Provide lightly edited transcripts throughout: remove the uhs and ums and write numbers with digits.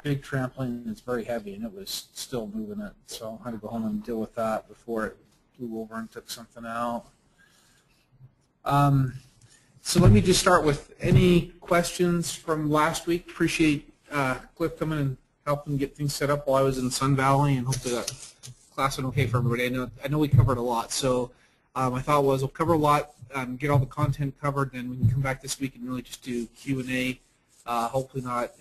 Big trampoline is very heavy, and it was still moving it, so I had to go home and deal with that before it flew over and took something out. So let me just start with any questions from last week. Appreciate Cliff coming and helping get things set up while I was in Sun Valley, and hopefully that class went okay for everybody. I know we covered a lot, so my thought was we'll cover a lot, get all the content covered, then we can come back this week and really just do Q&A, hopefully not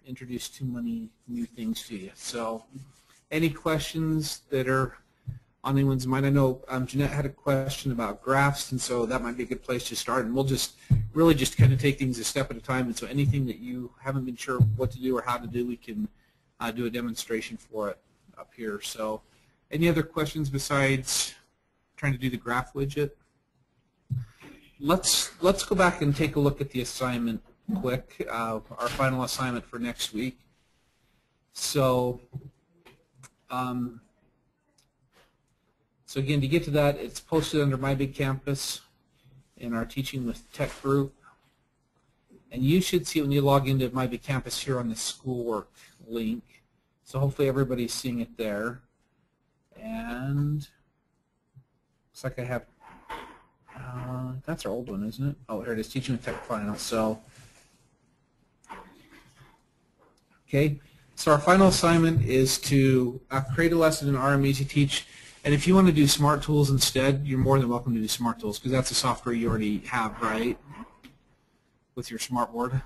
introduce too many new things to you. So any questions that are on anyone's mind? I know Jeanette had a question about graphs, and so that might be a good place to start, and we'll just really just kind of take things a step at a time, and so anything that you haven't been sure what to do or how to do, we can do a demonstration for it up here. So any other questions besides trying to do the graph widget? Let's go back and take a look at the assignment quick, our final assignment for next week. So so again, to get to that, it's posted under My Big Campus in our Teaching with Tech group. And you should see it when you log into My Big Campus here on the schoolwork link. So hopefully everybody's seeing it there. And looks like I have, that's our old one, isn't it? Oh, here it is, Teaching with Tech Final. So, okay. So our final assignment is to create a lesson in RM Easy Teach. And if you want to do Smart Tools instead, you're more than welcome to do Smart Tools, because that's a software you already have, right? With your smartboard?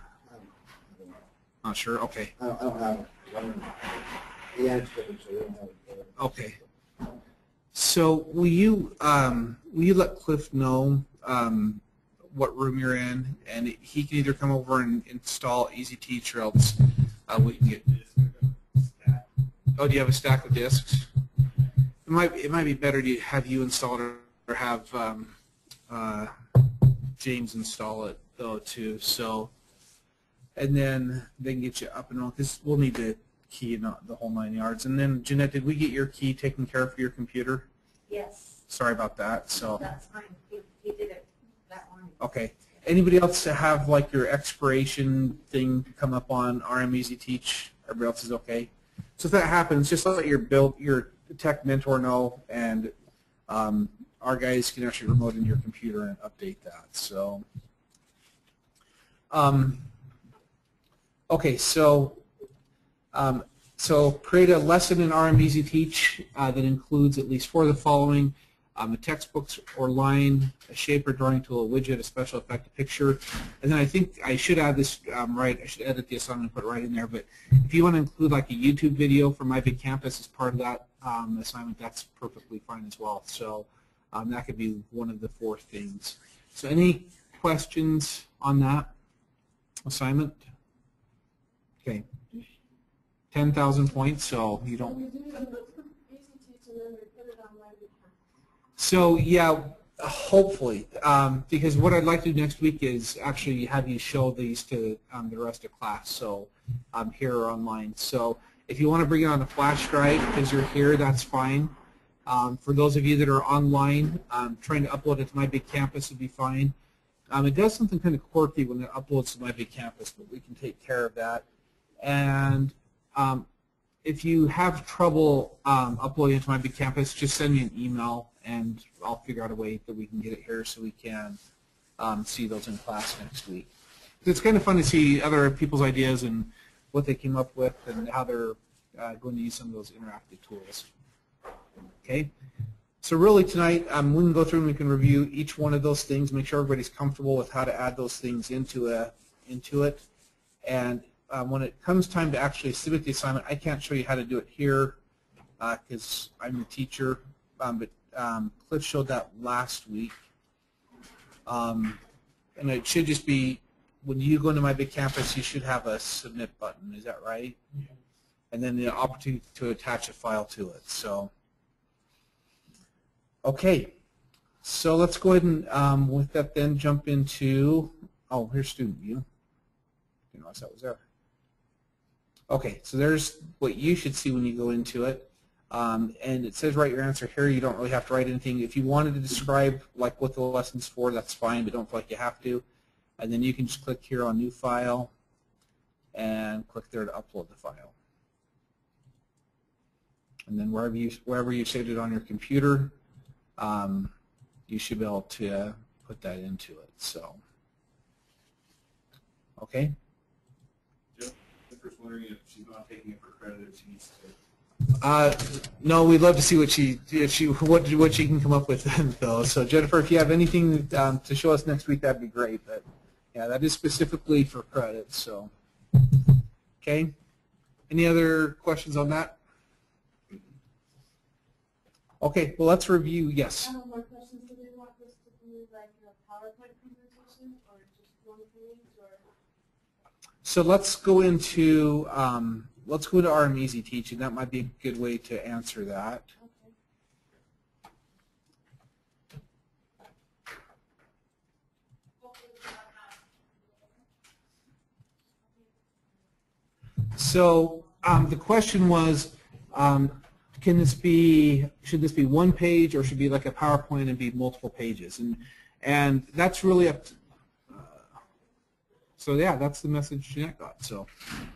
Not sure? Okay. I don't have it. Okay. So will you let Cliff know what room you're in, and he can either come over and install Easy Teach, or else we can get. Oh, do you have a stack of disks? It might be better to have you install it or have James install it though too. So, and then they can get you up and on, because we'll need the key, not the whole 9 yards. And then Jeanette, did we get your key taken care of for your computer? Yes. Sorry about that. So that's fine. He did it that morning. Okay. Anybody else have like your expiration thing come up on RM Easy Teach? Everybody else is okay. So if that happens, just let your tech mentor know, and our guys can actually remote into your computer and update that. So, okay, so create a lesson in RM Easy Teach that includes at least 4 of the following: a textbook or line, a shape or drawing tool, a widget, a special effect, a picture. And then I think I should add this right. I should edit the assignment and put it right in there. But if you want to include like a YouTube video from My Big Campus as part of that assignment, that's perfectly fine as well. So that could be one of the 4 things. So any questions on that assignment? Okay. 10,000 points, so you don't. So yeah, hopefully, because what I'd like to do next week is actually have you show these to the rest of class. So here or online. So if you want to bring it on a flash drive because you're here, that's fine. For those of you that are online, trying to upload it to My Big Campus would be fine. It does something kind of quirky when it uploads to My Big Campus, but we can take care of that. And if you have trouble uploading it to My Big Campus, just send me an email, and I'll figure out a way that we can get it here so we can see those in class next week. It's kind of fun to see other people's ideas and what they came up with and how they're going to use some of those interactive tools. Okay, so really tonight we can go through and we can review each one of those things, make sure everybody's comfortable with how to add those things into it. And when it comes time to actually submit the assignment, I can't show you how to do it here because I'm the teacher, but Cliff showed that last week. And it should just be, when you go into My Big Campus, you should have a submit button. Is that right? Yeah. And then the opportunity to attach a file to it. So, okay. So let's go ahead and, with that then, jump into, oh, here's student view. Didn't realize that was there. Okay, so there's what you should see when you go into it. And it says write your answer here. You don't really have to write anything. If you wanted to describe like what the lesson's for, that's fine, but don't feel like you have to. And then you can just click here on New File and click there to upload the file. And then wherever you saved it on your computer, you should be able to put that into it. So, okay. Jennifer's wondering if she's not taking it for credit, if she needs to. No, we'd love to see what she can come up with then, though. So Jennifer, if you have anything to show us next week, that'd be great. But yeah, that is specifically for credit. So, okay. Any other questions on that? Okay. Well, let's review. Yes. More questions. Do they want us to do like a PowerPoint presentation or just one page or? So let's go into RM Easy Teaching. That might be a good way to answer that. So the question was, should this be one page or should it be like a PowerPoint and be multiple pages? And that's really up to, so yeah, that's the message Jeanette got. So I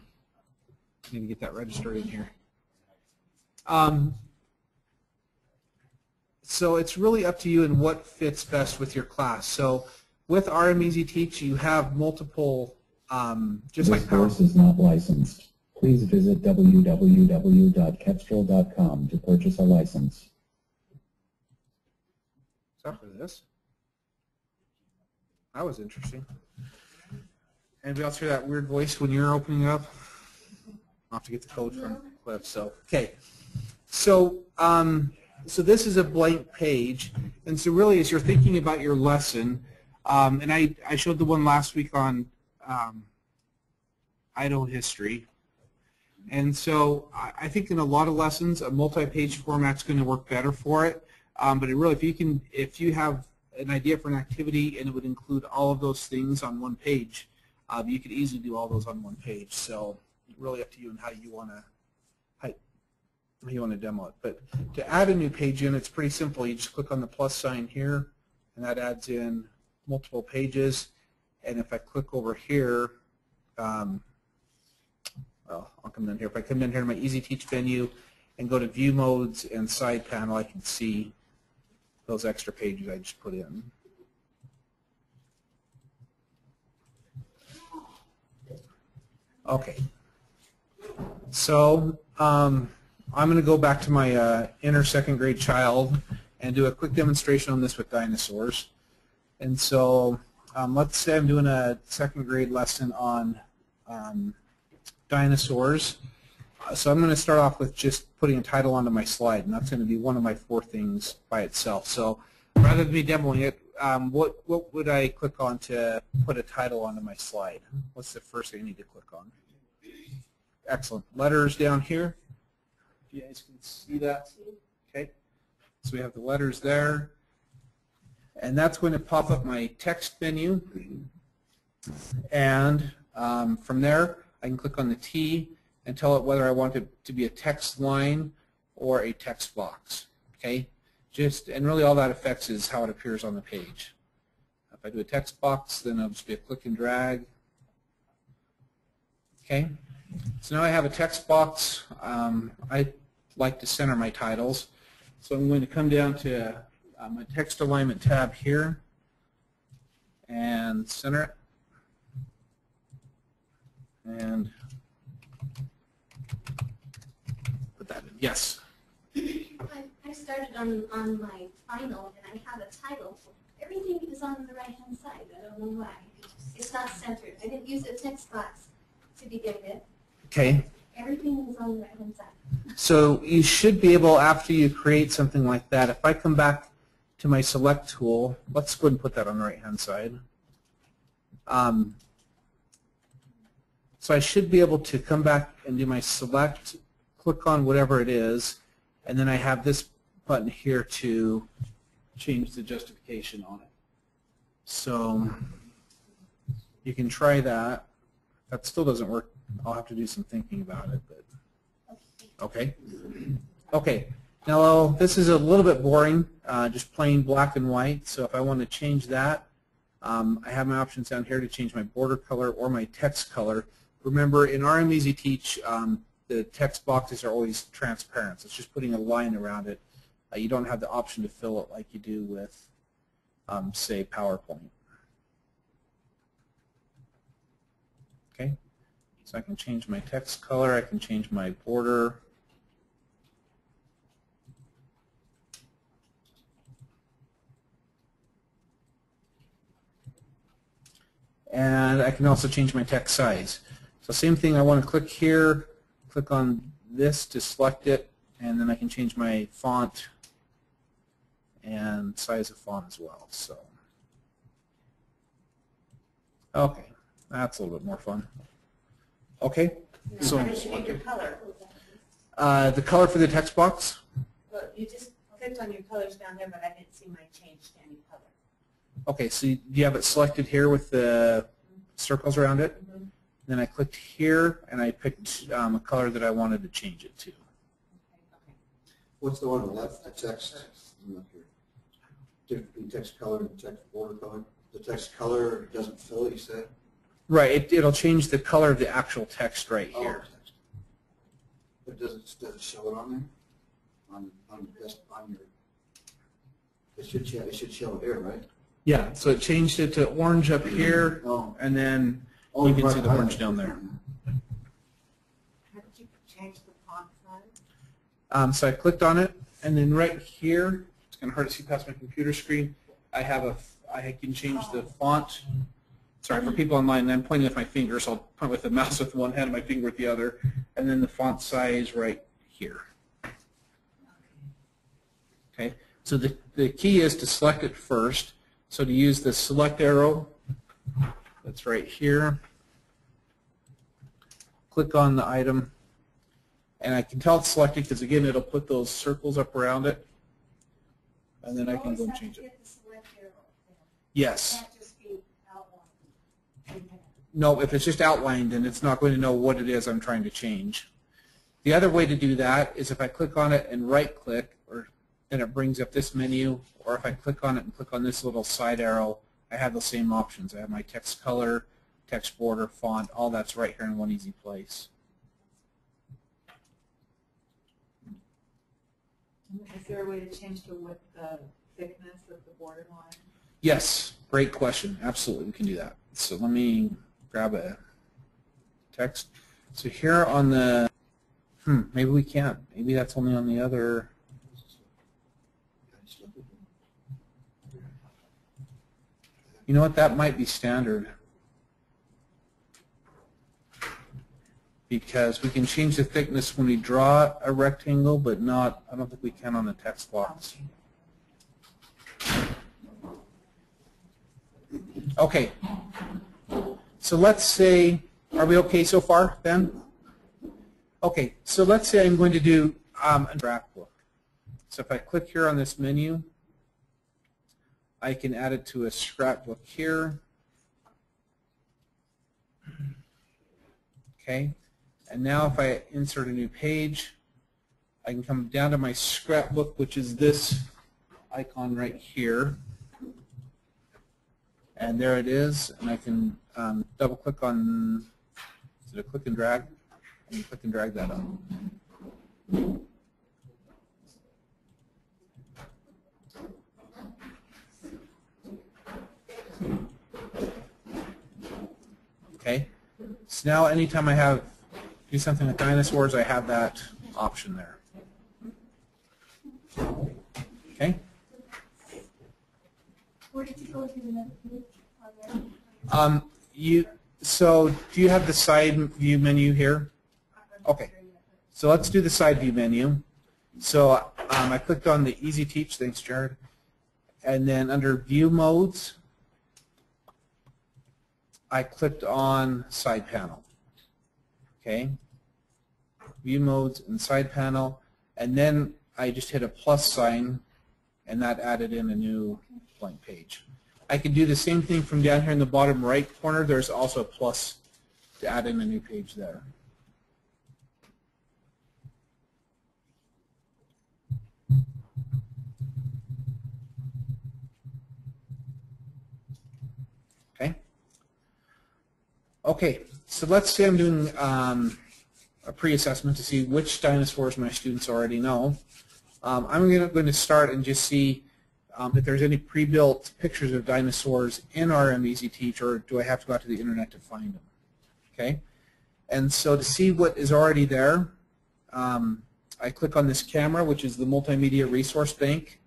need to get that registered in here. So it's really up to you and what fits best with your class. So with RM Easy Teach, you have multiple, just like this course is not licensed. Please visit www.kepstrel.com to purchase a license. Is that for this? That was interesting. Anybody else hear that weird voice when you're opening up? I'll have to get the code from Cliff. So okay, so so this is a blank page, and so really, as you're thinking about your lesson, and I showed the one last week on Idaho history, and so I think in a lot of lessons, a multi-page format's going to work better for it. But it really, if you have an idea for an activity and it would include all of those things on one page, you could easily do all those on one page. So really up to you and how you want to demo it. But to add a new page in, it's pretty simple. You just click on the plus sign here, and that adds in multiple pages. And if I click over here, well, I'll come in here. If I come in here to my Easy Teach menu and go to View Modes and Side Panel, I can see those extra pages I just put in. Okay. So I'm going to go back to my inner second grade child and do a quick demonstration on this with dinosaurs. And so let's say I'm doing a second grade lesson on dinosaurs. So I'm going to start off with just putting a title onto my slide, and that's going to be one of my 4 things by itself. So rather than me demoing it, what would I click on to put a title onto my slide? What's the first thing I need to click on? Excellent. Letters down here. You guys can see that. Okay. So we have the letters there. And that's going to pop up my text menu. And from there, I can click on the T and tell it whether I want it to be a text line or a text box. Okay. And really all that affects is how it appears on the page. If I do a text box, then it'll just be a click and drag. Okay. So now I have a text box. I like to center my titles. So I'm going to come down to my text alignment tab here and center it. And put that in. Yes? I started on my final and I have a title. Everything is on the right-hand side. I don't know why. It's not centered. I didn't use a text box to begin with. Okay. Everything is on the right-hand side. So you should be able, after you create something like that, if I come back to my select tool, let's go ahead and put that on the right-hand side. So I should be able to come back and do my select, click on whatever it is, and then I have this button here to change the justification on it. So you can try that. That still doesn't work. I'll have to do some thinking about it. But okay. Okay, now this is a little bit boring, just plain black and white. So if I want to change that, I have my options down here to change my border color or my text color. Remember, in RM Easy Teach, the text boxes are always transparent. So it's just putting a line around it. You don't have the option to fill it like you do with, say, PowerPoint. Okay, so I can change my text color. I can change my border. And I can also change my text size. So same thing, I want to click here, click on this to select it, and then I can change my font and size of font as well. So, okay, that's a little bit more fun. Okay, so How did you make your color? the color for the text box. Well, you just clicked on your colors down there, but I didn't see mine change to any color. Okay, so you have it selected here with the circles around it. Mm-hmm. Then I clicked here, and I picked a color that I wanted to change it to. Okay. What's the one on the left, the text? Look here. Difference between text color and text border color. The text color doesn't fill it, you said? Right, it'll change the color of the actual text right here. Text. But does it show it on there? On your. It should show it here, right? Yeah, so it changed it to orange up here, Oh. and then you can see the orange down there. How did you change the font size? So I clicked on it, and then right here, it's kind of hard to see past my computer screen. I can change the font. Sorry, for people online, I'm pointing with my finger, so I'll point with the mouse with one hand and my finger with the other, and then the font size right here. Okay, so the key is to select it first. So to use the select arrow, that's right here, click on the item, and I can tell it's selected because, again, it'll put those circles up around it, and then I can go and change it. Yes. It can't just be outlined. No, if it's just outlined, then it's not going to know what it is I'm trying to change. The other way to do that is if I click on it and right-click, then it brings up this menu, or if I click on it and click on this little side arrow, I have the same options. I have my text color, text border, font, all that's right here in one easy place. Is there a way to change the thickness of the border line? Yes, great question. Absolutely, we can do that. So let me grab a text. So here on the, maybe we can't. Maybe that's only on the other. You know what, that might be standard. Because we can change the thickness when we draw a rectangle, but not, I don't think we can on the text box. Okay, so let's say, are we okay so far, Ben? Okay, so let's say I'm going to do a scrapbook. So if I click here on this menu, I can add it to a scrapbook here. Okay, and now if I insert a new page, I can come down to my scrapbook, which is this icon right here. And there it is, and I can double click on, is it a click and drag? I can click and drag that up. Okay, so now anytime I do something with dinosaurs, I have that option there. Okay. Where did you go to the next page? So do you have the side view menu here? Okay. So let's do the side view menu. So I clicked on the Easy Teach, thanks Jared, and then under View Modes, I clicked on Side Panel. Okay. View Modes and Side Panel, and then I just hit a plus sign, and that added in a new blank page. I can do the same thing from down here in the bottom right corner. There's also a plus to add in a new page there. Okay, so let's say I'm doing a pre-assessment to see which dinosaurs my students already know. I'm going to start and just see if there's any pre-built pictures of dinosaurs in RM Easy Teach, or do I have to go out to the internet to find them? Okay, and so to see what is already there, I click on this camera, which is the multimedia resource bank,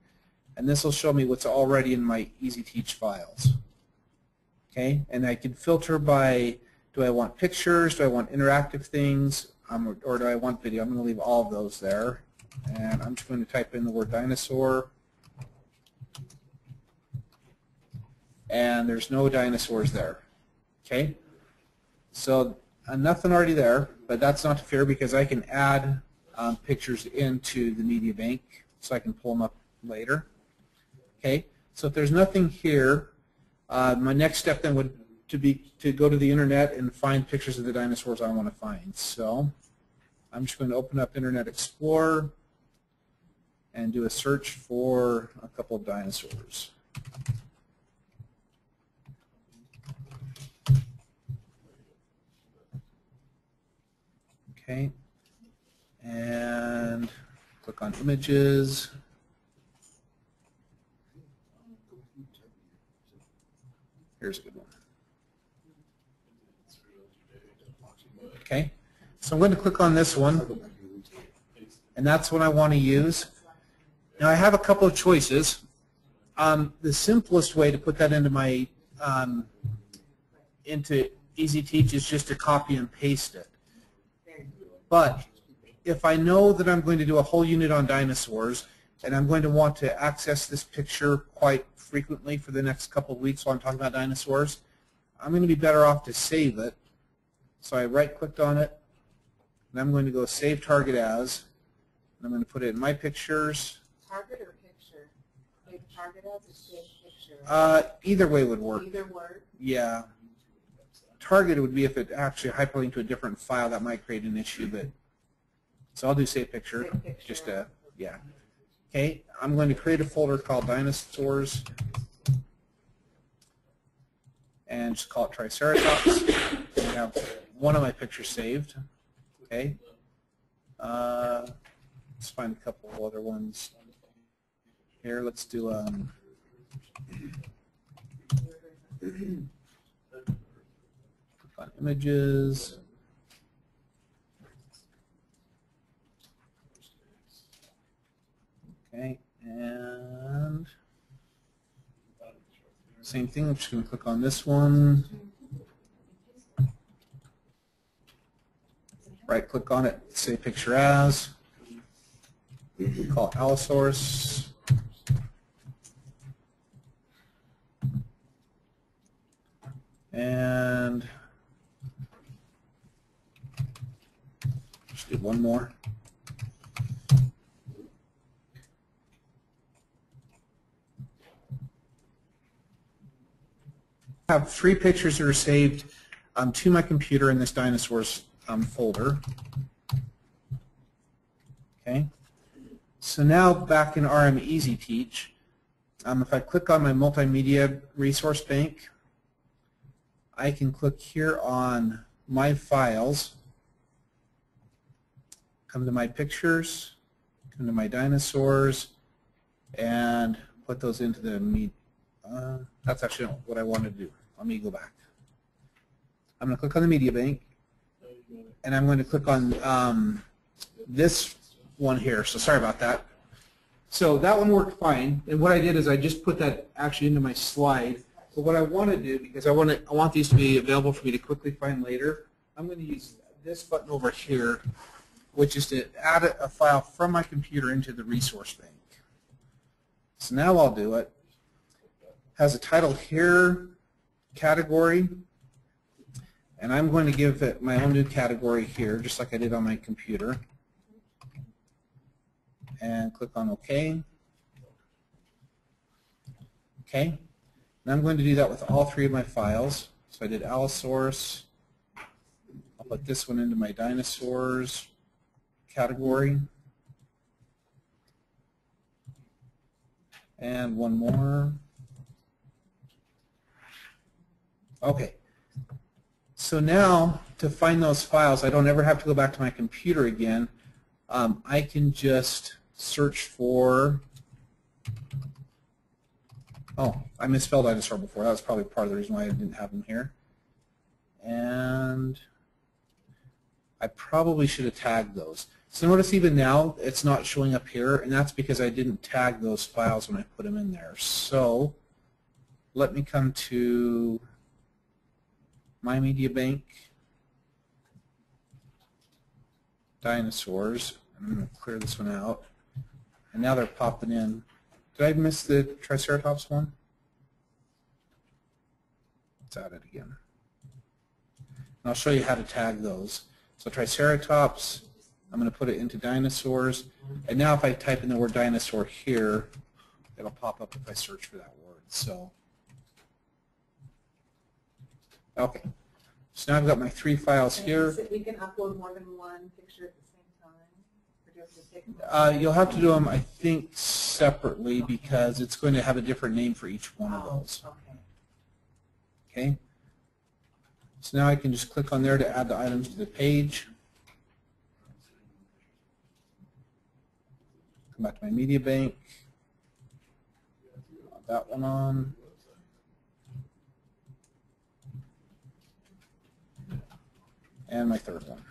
and this will show me what's already in my Easy Teach files. Okay, and I can filter by, do I want pictures, do I want interactive things, or do I want video? I'm going to leave all of those there, and I'm just going to type in the word dinosaur, and there's no dinosaurs there. Okay, so nothing already there, but that's not to fear because I can add pictures into the media bank so I can pull them up later. Okay, so if there's nothing here, my next step then would be to go to the internet and find pictures of the dinosaurs I want to find. So I'm just going to open up Internet Explorer and do a search for a couple of dinosaurs. Okay, and click on images. Here's a good one. Okay, so I'm going to click on this one, and that's what I want to use. Now I have a couple of choices. The simplest way to put that into my into Easy Teach is just to copy and paste it. But if I know that I'm going to do a whole unit on dinosaurs, and I'm going to want to access this picture quite frequently for the next couple of weeks while I'm talking about dinosaurs, I'm going to be better off to save it. So I right-clicked on it, and I'm going to go Save Target As, and I'm going to put it in My Pictures. Target or picture? Save target as or save picture? Either way would work. Either word? Yeah. Target would be if it actually hyperlinked to a different file. That might create an issue, but so I'll do Save Picture. Save picture. Just yeah. Okay, I'm going to create a folder called Dinosaurs and just call it Triceratops. I have one of my pictures saved. Okay. Let's find a couple of other ones. Here, let's do click on images. Okay, and same thing, I'm just going to click on this one, right click on it, say Picture As, call it Allosaurus, and just do one more. I have 3 pictures that are saved to my computer in this dinosaurs folder. Okay. So now back in RM Easy Teach, if I click on my multimedia resource bank, I can click here on My Files, come to My Pictures, come to My Dinosaurs, and put those into the media. That's actually not what I wanted to do. Let me go back. I'm going to click on the media bank, and I'm going to click on this one here. So sorry about that. So that one worked fine, and what I did is I just put that actually into my slide. But what I want to do, because I want these to be available for me to quickly find later, I'm going to use this button over here, which is to add a file from my computer into the resource bank. So now I'll do it. Has a title here, category, and I'm going to give it my own new category here, just like I did on my computer, and click on OK. Okay, and I'm going to do that with all 3 of my files. So I did Allosaurus. I'll put this one into my dinosaurs category, and one more. Okay, So now, to find those files, I don't ever have to go back to my computer again. I can just search for, oh, I misspelled dinosaur before. That was probably part of the reason why I didn't have them here. And I probably should have tagged those. So notice even now it's not showing up here, and that's because I didn't tag those files when I put them in there. So let me come to My Media Bank, Dinosaurs. I'm going to clear this one out. And now they're popping in. Did I miss the Triceratops one? Let's add it again. And I'll show you how to tag those. So Triceratops, I'm going to put it into dinosaurs. And now if I type in the word dinosaur here, it'll pop up if I search for that word. So, okay. So now I've got my 3 files here. We can upload more than one picture at the same time? Or do you have to take them? You'll have to do them, I think, separately because it's going to have a different name for each one of those. Okay. Okay? So now I can just click on there to add the items to the page. Come back to my media bank. Add that one on. And my third one.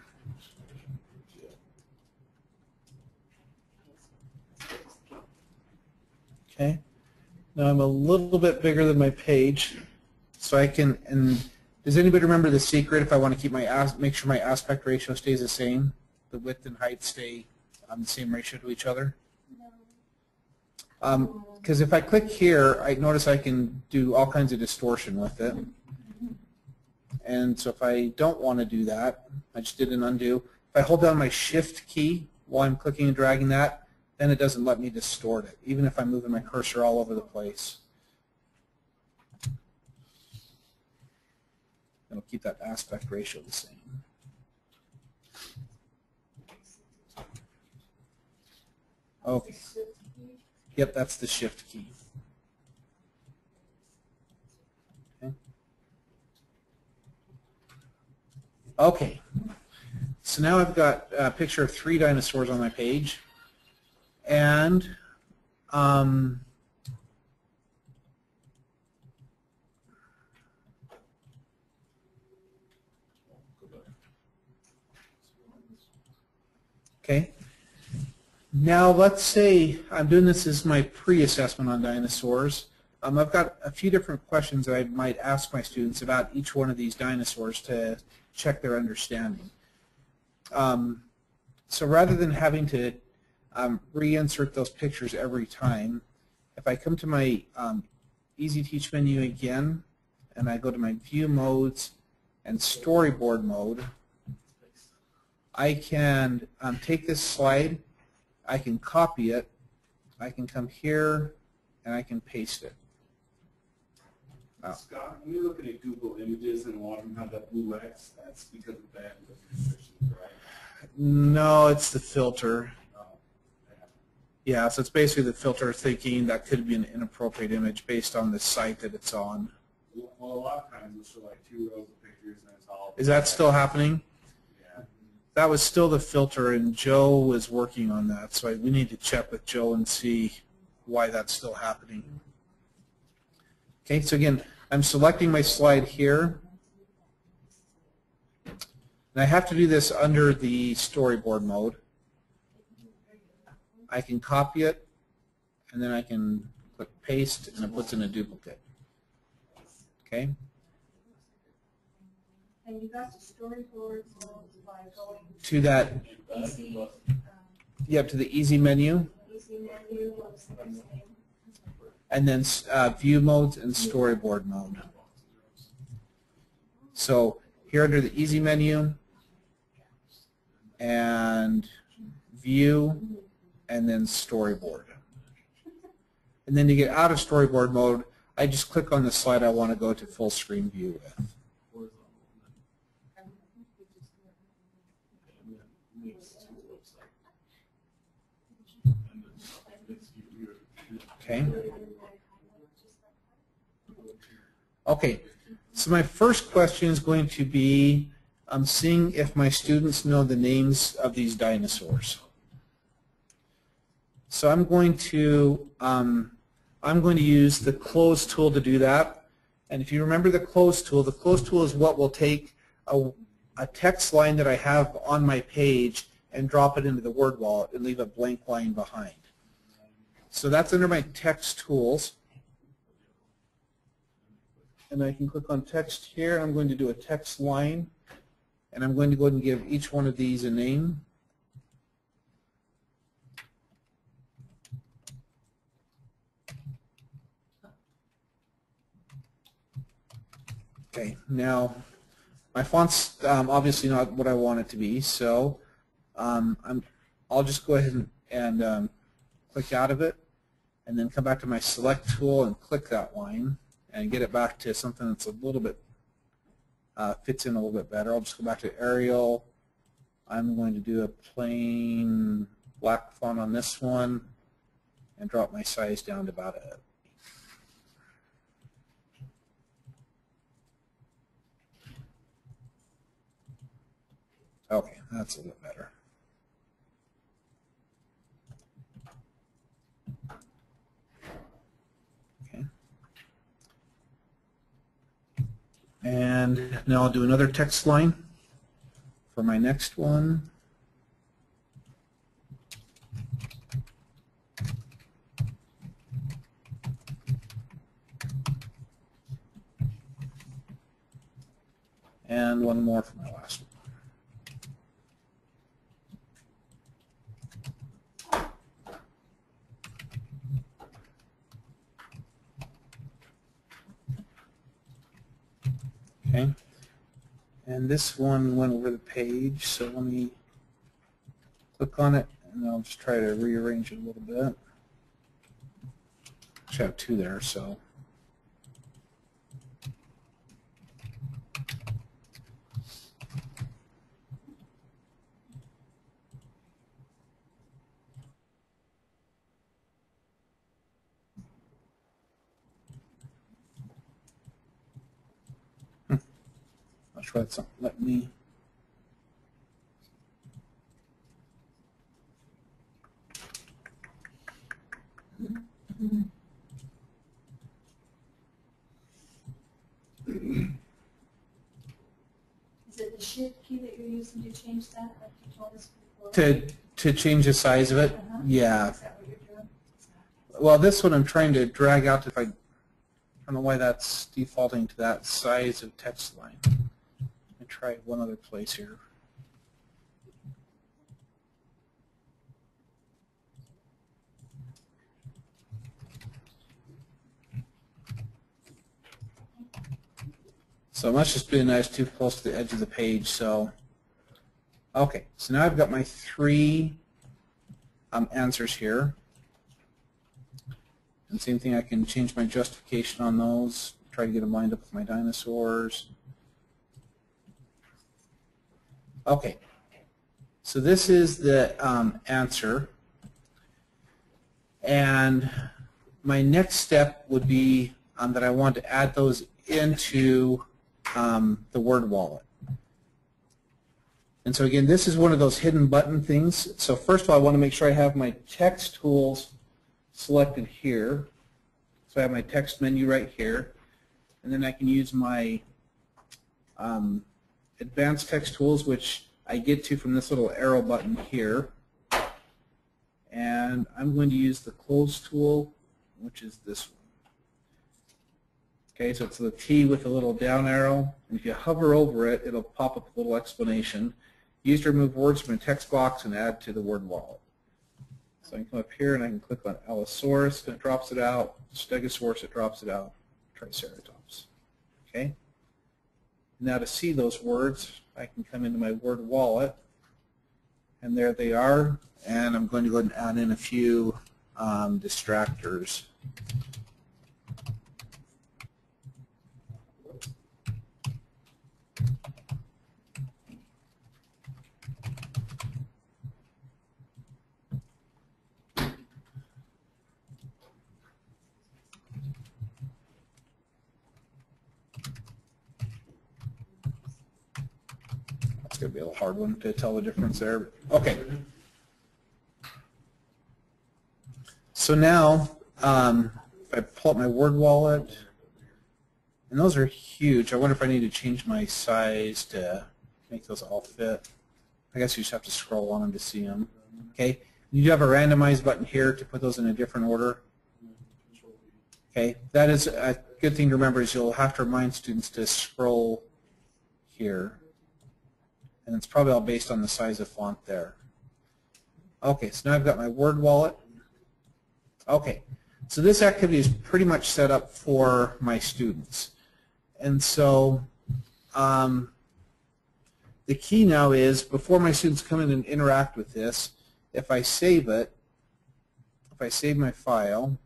Okay. Now I'm a little bit bigger than my page, so I can. And does anybody remember the secret? If I want to keep make sure my aspect ratio stays the same, the width and height stay on the same ratio to each other. Because if I click here, I notice I can do all kinds of distortion with it. And so if I don't want to do that, I just did an undo. If I hold down my Shift key while I'm clicking and dragging that, then it doesn't let me distort it, even if I'm moving my cursor all over the place. It'll keep that aspect ratio the same. Okay. Yep, that's the Shift key. Okay. Okay. So now I've got a picture of 3 dinosaurs on my page, and okay. Now let's say I'm doing this as my pre-assessment on dinosaurs. I've got a few different questions that I might ask my students about each one of these dinosaurs to check their understanding. So rather than having to reinsert those pictures every time, if I come to my Easy Teach menu again, and I go to my View Modes and Storyboard Mode, I can take this slide, I can copy it, I can come here, and I can paste it. Scott, when you're looking at Google Images and wanting to have that blue X, that's because of bandwidth restrictions, right? No, it's the filter. Oh, Yeah, so it's basically the filter thinking that could be an inappropriate image based on the site that it's on. Well, a lot of times it's like 2 rows of pictures and it's all. Is that still happening? Yeah. That was still the filter, and Joe was working on that, so we need to check with Joe and see why that's still happening. Okay, so again, I'm selecting my slide here. And I have to do this under the storyboard mode. I can copy it, and then I can click paste, and it puts in a duplicate. Okay? And you got the storyboard by going To that, easy, yep, to the easy menu, easy menu, what's the next name? and then view modes and storyboard mode. So here under the easy menu, and view, and then storyboard. And then to get out of storyboard mode, I just click on the slide I want to go to full screen view with. Okay. Okay. So my first question is going to be seeing if my students know the names of these dinosaurs. So I'm going to use the close tool to do that. And if you remember the close tool is what will take a text line that I have on my page and drop it into the word wallet and leave a blank line behind. So that's under my text tools. And I can click on text here. I'm going to do a text line. And I'm going to go ahead and give each one of these a name. Okay, now my font's obviously not what I want it to be, so I'll just go ahead and click out of it, and then come back to my select tool and click that line and get it back to something that's a little bit fits in a little bit better. I'll just go back to Arial. I'm going to do a plain black font on this one and drop my size down to about a Okay, that's a little better. Okay. And now I'll do another text line for my next one. And one more for my last one. Okay, and this one went over the page, so let me click on it, and I'll just try to rearrange it a little bit. Actually, I have two there, so. Not sure that's not letting me. Is it the shift key that you're using to change that, like you told us before? To change the size of it? Yeah. Is that what you're doing? Well, this one I'm trying to drag out. If I don't know why that's defaulting to that size of text line. Let me try one other place here. So it must just be nice too close to the edge of the page. So, okay. So now I've got my three answers here. And same thing, I can change my justification on those. Try to get them lined up with my dinosaurs. Okay. So this is the answer. And my next step would be that I want to add those into the word wallet. And so again, this is one of those hidden button things. So first of all, I want to make sure I have my text tools selected here. So I have my text menu right here. And then I can use my advanced text tools, which I get to from this little arrow button here. And I'm going to use the close tool, which is this one. Okay, so it's the T with a little down arrow. And if you hover over it, it'll pop up a little explanation. Use to remove words from a text box and add to the word wallet. So I can come up here and I can click on Allosaurus, and it drops it out. Stegosaurus, it drops it out. Triceratops. Okay. Now to see those words, I can come into my word wallet, and there they are. And I'm going to go ahead and add in a few distractors. going to be a little hard one to tell the difference there. Okay. So now, if I pull up my word wallet, and those are huge. I wonder if I need to change my size to make those all fit. I guess you just have to scroll on them to see them. Okay. You do have a randomize button here to put those in a different order. Okay. That is a good thing to remember is you'll have to remind students to scroll here. And it's probably all based on the size of font there. Okay, so now I've got my word wallet. Okay, so this activity is pretty much set up for my students. And so the key now is before my students come in and interact with this, if I save it, if I save my file,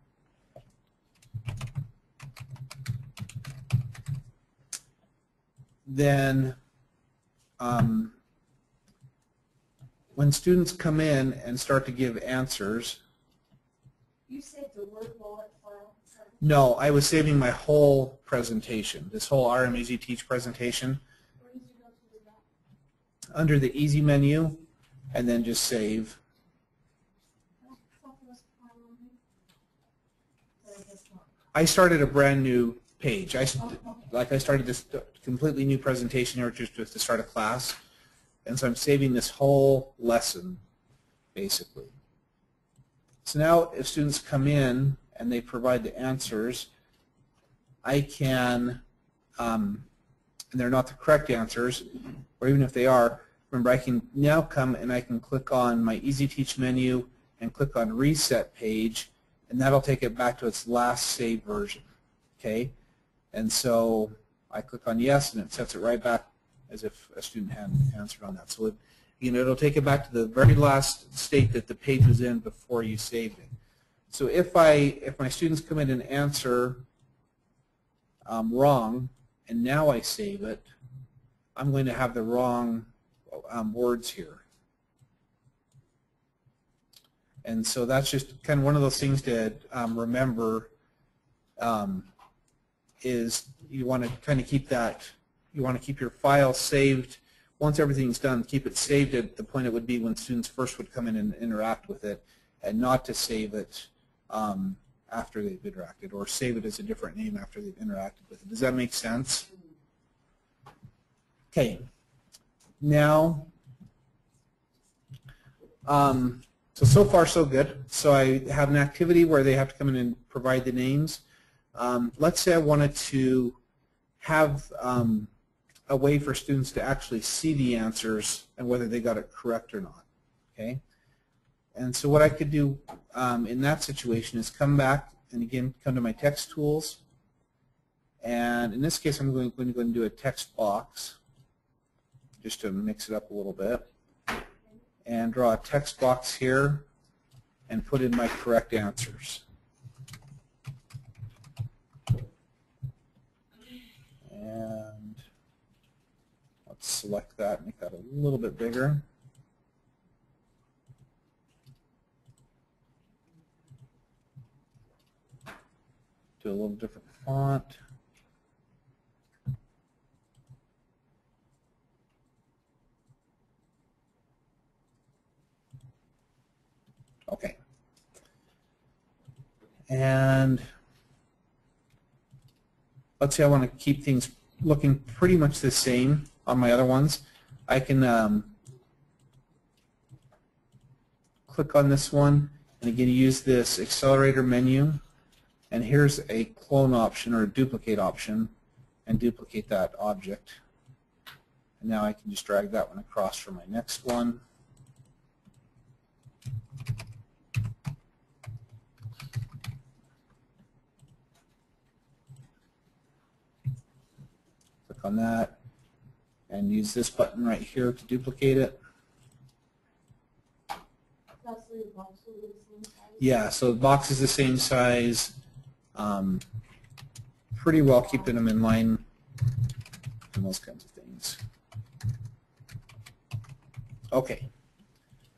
then when students come in and start to give answers. You saved the word wallet file? No, I was saving my whole presentation, this whole RMEZ Teach presentation. Where did you go to do that? Under the Easy menu, and then just save. I started a brand new page. I started this completely new presentation here just to start a class. And so I'm saving this whole lesson, basically. So now if students come in and they provide the answers, I can, and they're not the correct answers, or even if they are, remember I can now come and I can click on my Easy Teach menu and click on Reset Page, and that'll take it back to its last saved version. Okay? And so I click on Yes, and it sets it right back as if a student had answered on that. So it'll take it back to the very last state that the page was in before you saved it. So if my students come in and answer wrong, and now I save it, I'm going to have the wrong words here. And so that's just kind of one of those things to remember is you want to kind of keep that, you want to keep your file saved. Once everything's done, keep it saved at the point it would be when students first would come in and interact with it, and not to save it after they've interacted, or save it as a different name after they've interacted with it. Does that make sense? Okay. Now, so far so good. So I have an activity where they have to come in and provide the names. Let's say I wanted to have a way for students to actually see the answers and whether they got it correct or not. Okay, and so what I could do in that situation is come back and again come to my text tools, and in this case I'm going to go and do a text box just to mix it up a little bit, and draw a text box here and put in my correct answers. And let's select that, make that a little bit bigger. Do a little different font. Okay. And let's say I want to keep things looking pretty much the same on my other ones. I can click on this one and again use this accelerator menu, and here's a clone option or a duplicate option, and duplicate that object. And now I can just drag that one across for my next one. Click on that and use this button right here to duplicate it. Yeah, so the box is the same size. Pretty well keeping them in line and those kinds of things. Okay,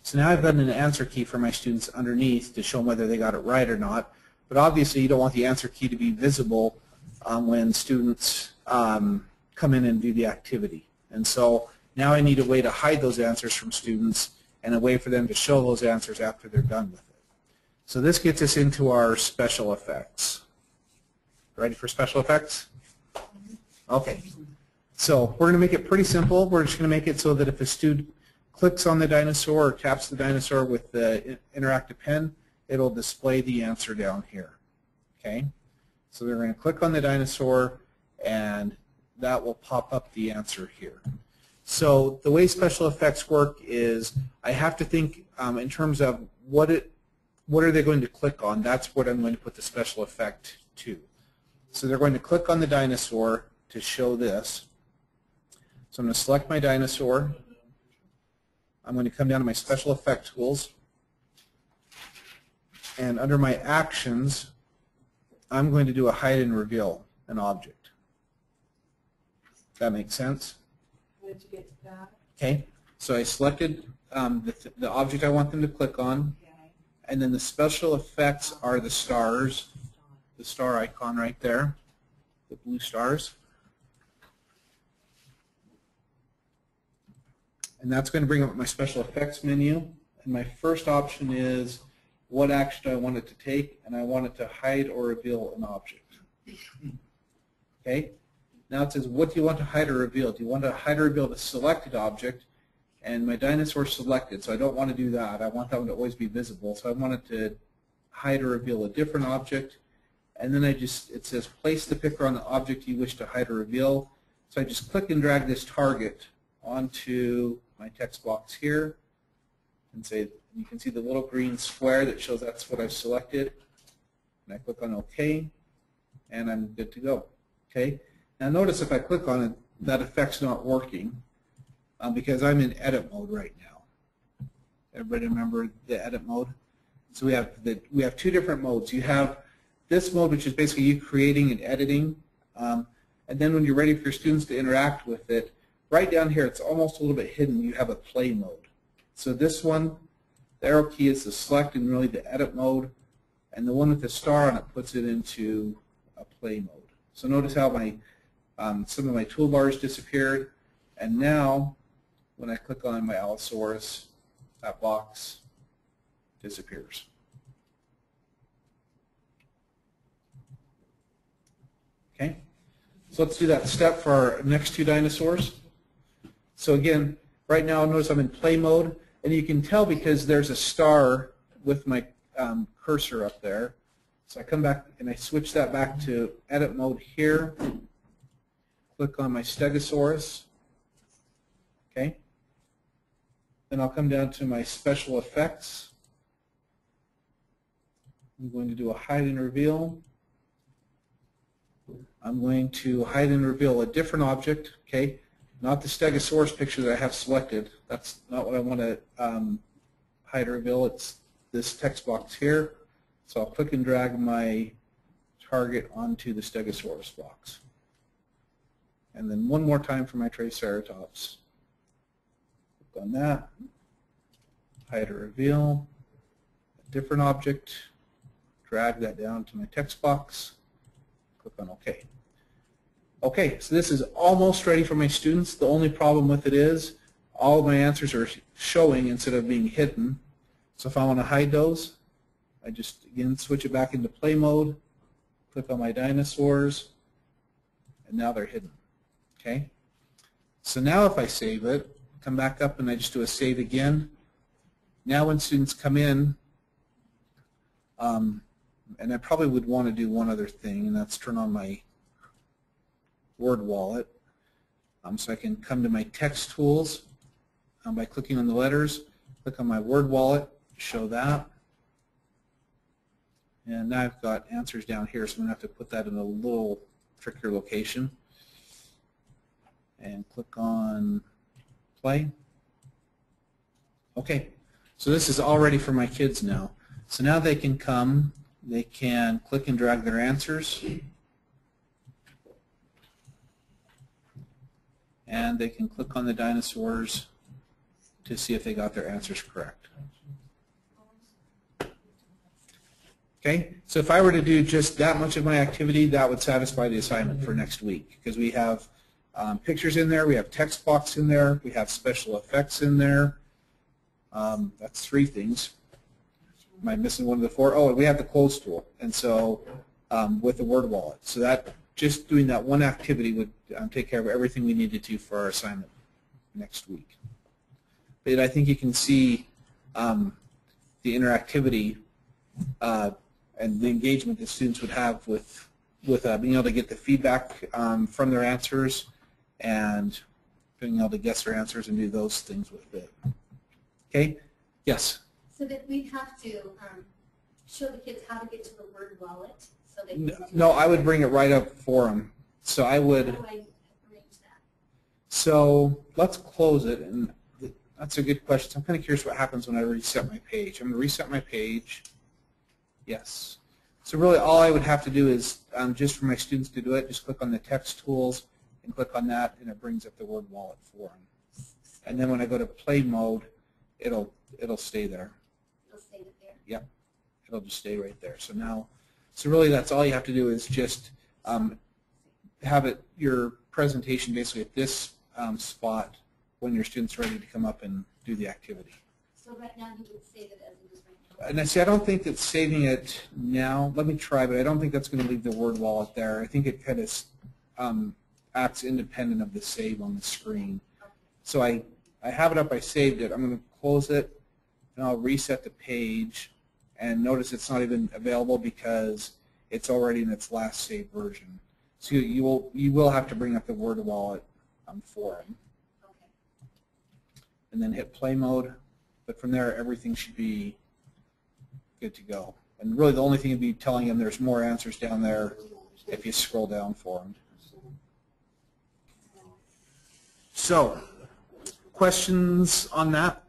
so now I've got an answer key for my students underneath to show them whether they got it right or not. But obviously you don't want the answer key to be visible when students come in and do the activity. And so Now I need a way to hide those answers from students and a way for them to show those answers after they're done with it. So this gets us into our special effects. Ready for special effects? Okay. So we're going to make it pretty simple. We're just going to make it so that if a student clicks on the dinosaur or taps the dinosaur with the interactive pen, it'll display the answer down here. Okay? So they're going to click on the dinosaur and that will pop up the answer here. So the way special effects work is I have to think in terms of what are they going to click on. That's what I'm going to put the special effect to. So they're going to click on the dinosaur to show this. So I'm going to select my dinosaur. I'm going to come down to my special effect tools. And under my actions, I'm going to do a hide and reveal an object. That makes sense? Did you get that? Okay. So I selected the object I want them to click on. Okay. And then the special effects are the stars, the star icon right there, the blue stars. And that's going to bring up my special effects menu. And my first option is what action do I want it to take, and I want it to hide or reveal an object. Okay? Now it says, what do you want to hide or reveal? Do you want to hide or reveal the selected object? And my dinosaur is selected, so I don't want to do that. I want that one to always be visible. So I want it to hide or reveal a different object. And then it says, place the picker on the object you wish to hide or reveal. So I just click and drag this target onto my text box here. And say, you can see the little green square that shows that's what I've selected. And I click on OK, and I'm good to go. Okay. Now notice if I click on it, that effect's not working because I'm in edit mode right now. Everybody remember the edit mode? So we have two different modes. You have this mode, which is basically you creating and editing, and then when you're ready for your students to interact with it, right down here, it's almost a little bit hidden. You have a play mode. So this one, the arrow key is the select and really the edit mode, and the one with the star on it puts it into a play mode. So notice how my some of my toolbars disappeared, and now when I click on my Allosaurus, that box disappears. Okay, so let's do that step for our next two dinosaurs. So again, right now notice I'm in play mode, and you can tell because there's a star with my cursor up there. So I come back and I switch that back to edit mode here. Click on my Stegosaurus. Okay. Then I'll come down to my special effects. I'm going to do a hide and reveal. I'm going to hide and reveal a different object. Okay. Not the Stegosaurus picture that I have selected. That's not what I want to hide or reveal. It's this text box here. So I'll click and drag my target onto the Stegosaurus box. And then one more time for my Triceratops. Click on that. Hide or reveal. A different object. Drag that down to my text box. Click on OK. Okay, so this is almost ready for my students. The only problem with it is all of my answers are showing instead of being hidden. So if I want to hide those, I just, again, switch it back into play mode, click on my dinosaurs, and now they're hidden. Okay? So now if I save it, come back up and I just do a save again. Now when students come in, and I probably would want to do one other thing, and that's turn on my Word wallet. So I can come to my text tools by clicking on the letters, click on my Word wallet, show that. And now I've got answers down here, so I'm going to have to put that in a little trickier location. And click on play. Okay, so this is all ready for my kids now. So now they can come, they can click and drag their answers. And they can click on the dinosaurs to see if they got their answers correct. Okay, so if I were to do just that much of my activity, that would satisfy the assignment for next week because we have pictures in there. We have text box in there. We have special effects in there. That's 3 things. Am I missing one of the 4? Oh, we have the close tool, and so with the word wallet. So that just doing that one activity would take care of everything we needed to for our assignment next week. But I think you can see the interactivity and the engagement that students would have with being able to get the feedback from their answers and being able to guess their answers and do those things with it. Okay? Yes? So that we have to show the kids how to get to the word wallet so they can No, I would bring it right up for them. So I would. How do I arrange that? So let's close it, and that's a good question. So I'm kind of curious what happens when I reset my page. I'm going to reset my page. Yes. So really all I would have to do is just for my students to do it, just click on the text tools and click on that, and it brings up the word wallet for them. And then when I go to play mode, it'll stay there. It'll stay there. Yep. It'll just stay right there. So now, so really that's all you have to do is just have your presentation basically at this spot when your student's ready to come up and do the activity. So right now you would save it as it is right now. And I see, I don't think that saving it now, let me try, but I don't think that's going to leave the word wallet there. I think it kind of acts independent of the save on the screen. Okay. So I have it up, I saved it. I'm going to close it, and I'll reset the page. And notice it's not even available because it's already in its last saved version. So you will have to bring up the word wallet for it. Okay. And then hit play mode. But from there, everything should be good to go. And really the only thing you'd be telling them there's more answers down there if you scroll down for them. So, questions on that?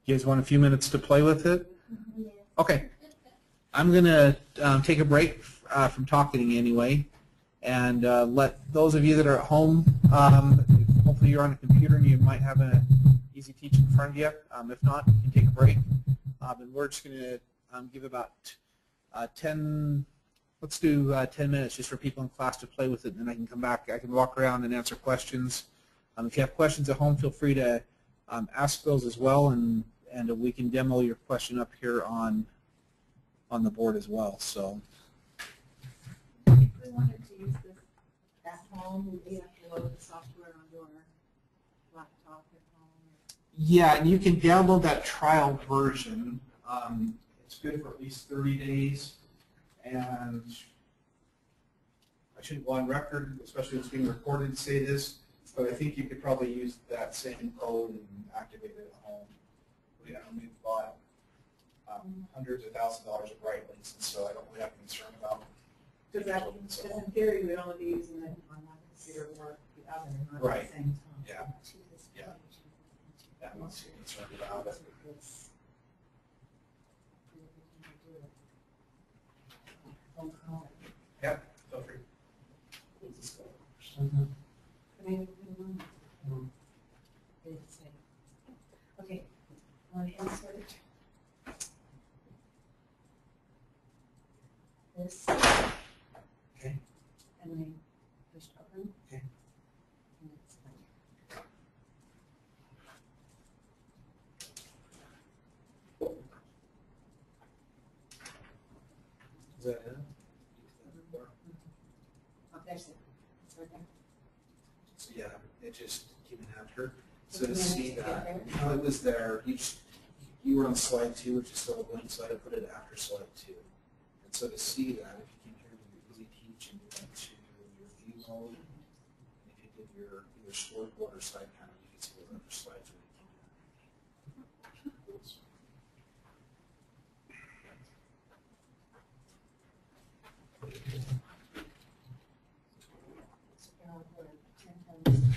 You guys want a few minutes to play with it? Yeah. Okay. I'm going to take a break from talking anyway, and let those of you that are at home, hopefully you're on a computer and you might have an easy teach in front of you. If not, you can take a break. And we're just going to give about 10, let's do 10 minutes just for people in class to play with it, and then I can come back. I can walk around and answer questions. If you have questions at home, feel free to ask those as well, and we can demo your question up here on the board as well. So. If we wanted to use this at home, would we have to load the software onto our laptop at home? Yeah, and you can download that trial version. It's good for at least 30 days, and I shouldn't go on record, especially when it's being recorded, say this, but I think you could probably use that same code and activate it at home. Yeah, we've bought hundreds of thousands of dollars of Brightlinks, and so I don't really have a concern about Because that, because in theory, we'd only be using it on one computer or the other, not Right. at the same time. Yeah. Yeah. Yeah, I'm not too concerned about it. Yeah, feel free. Okay, want to insert this, Okay. and then push open. Okay. And it's like, Is that it? oh, there's it. It's right there. So yeah, it just came in after. So to see that, how it was there, you were on slide 2, which is still a blank slide. I put it after slide 2. And so to see that, if you came here to your Easy Teach and you went to your view mode, and if you did your either storyboard or side panel, you could see what other slides were. So now we're 10 times.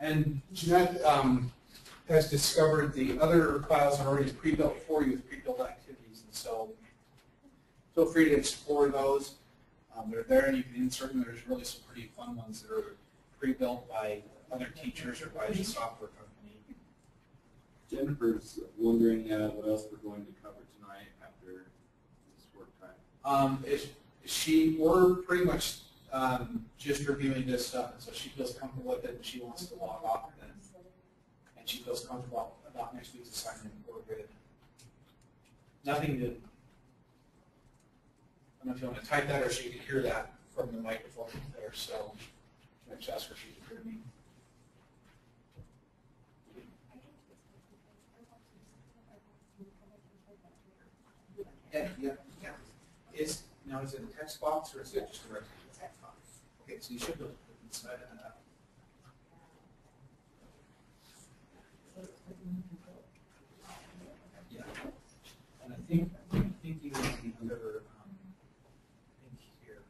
And Jeanette has discovered the other files are already pre-built for you with pre-built activities, and so feel free to explore those. They're there and you can insert them. There's really some pretty fun ones that are pre-built by other teachers or by the software company. Jennifer's wondering what else we're going to cover tonight after this work time. We're pretty much just reviewing this stuff, and so she feels comfortable with it, and she wants to log off, and she feels comfortable about next week's assignment. We're good. Nothing to. I don't know if you want to type that or so you can hear that from the microphone there. So I just ask her if she can hear me. Yeah. Now is it a text box or is it just a rectangle? Text box. Okay, so you should be able to put it inside of that. Yeah, and I think you have the other thing here.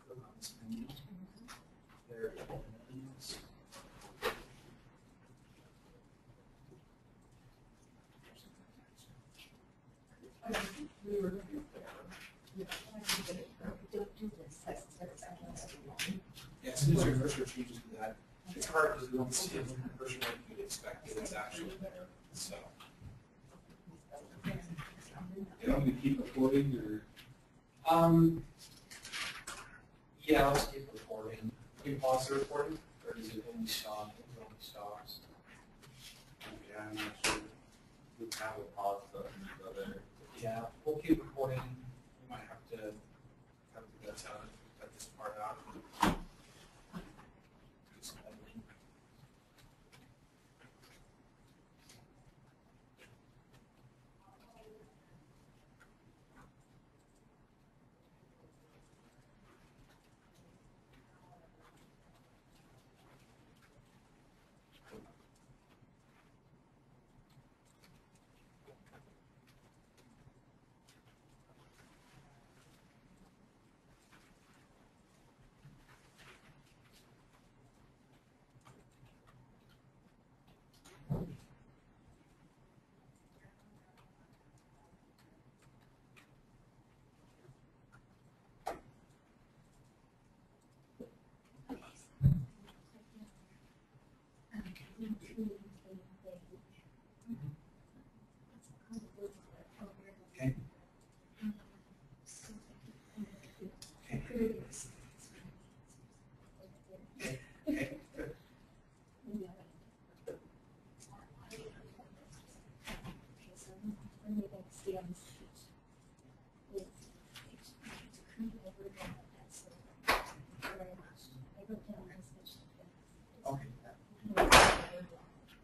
Click on this menu. There it is. Yeah, as soon as your cursor changes to that, it's hard because we don't see it from the cursor like you'd expect it. It's actually there. So. You want me to keep recording or? Yeah, let's keep recording. Can you pause the recording, or does it only stop? It only stops. Yeah, I'm not sure. We have a pause button so there. Yeah, we'll keep recording. We might have to cut this part out. Do some editing.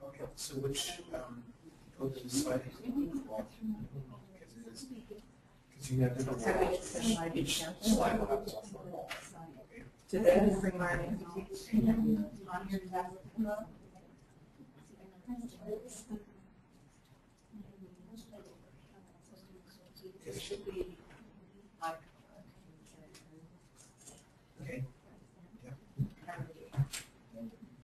Okay, so which go to the slide? Because you have different each slide will have its own protocol. Today, bring mine in.